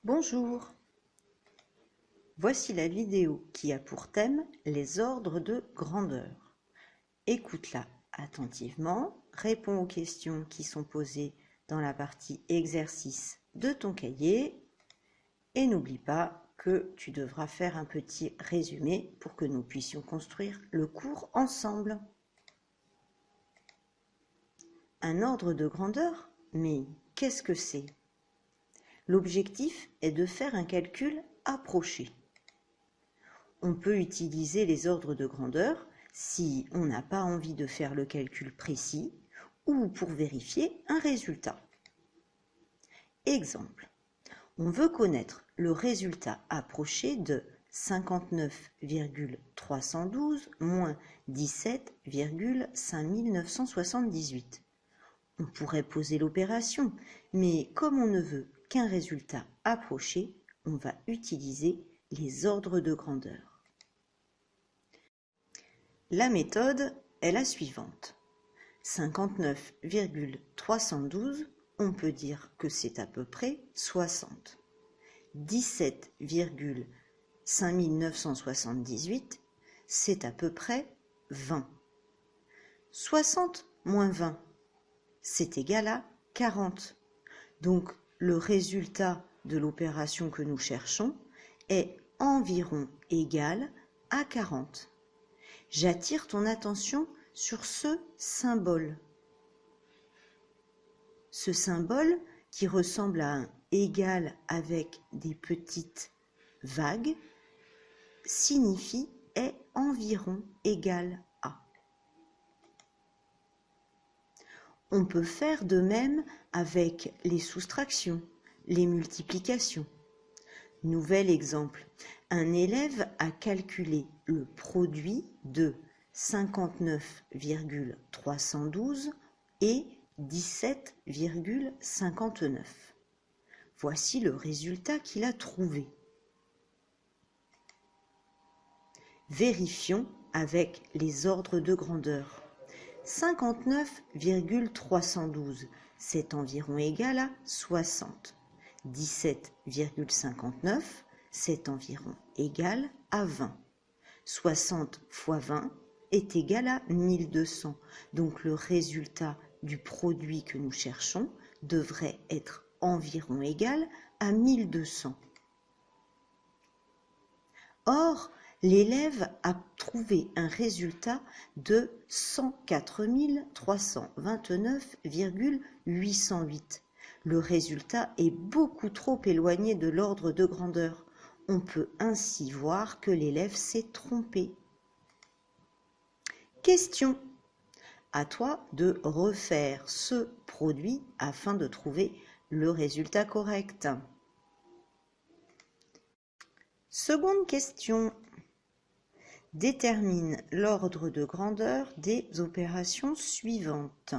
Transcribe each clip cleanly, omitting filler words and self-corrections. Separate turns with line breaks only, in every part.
Bonjour, voici la vidéo qui a pour thème les ordres de grandeur. Écoute-la attentivement, réponds aux questions qui sont posées dans la partie exercice de ton cahier et n'oublie pas que tu devras faire un petit résumé pour que nous puissions construire le cours ensemble. Un ordre de grandeur? Mais qu'est-ce que c'est? L'objectif est de faire un calcul approché. On peut utiliser les ordres de grandeur si on n'a pas envie de faire le calcul précis ou pour vérifier un résultat. Exemple, on veut connaître le résultat approché de 59,312 moins 17,5978. On pourrait poser l'opération, mais comme on ne veut qu'un résultat approché, on va utiliser les ordres de grandeur. La méthode est la suivante. 59,312, on peut dire que c'est à peu près 60. 17,5978, c'est à peu près 20. 60 moins 20, c'est égal à 40. Donc, le résultat de l'opération que nous cherchons est environ égal à 40. J'attire ton attention sur ce symbole. Ce symbole qui ressemble à un égal avec des petites vagues signifie est environ égal à. On peut faire de même avec les soustractions, les multiplications. Nouvel exemple, un élève a calculé le produit de 59,312 et 17,59. Voici le résultat qu'il a trouvé. Vérifions avec les ordres de grandeur. 59,312, c'est environ égal à 60. 17,59, c'est environ égal à 20. 60 fois 20 est égal à 1200. Donc le résultat du produit que nous cherchons devrait être environ égal à 1200. Or, l'élève a trouvé un résultat de 104 329,808. Le résultat est beaucoup trop éloigné de l'ordre de grandeur. On peut ainsi voir que l'élève s'est trompé. Question. À toi de refaire ce produit afin de trouver le résultat correct. Seconde question. Détermine l'ordre de grandeur des opérations suivantes.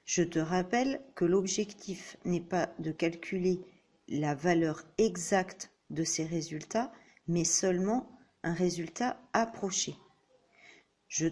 Je te rappelle que l'objectif n'est pas de calculer la valeur exacte de ces résultats, mais seulement un résultat approché. Je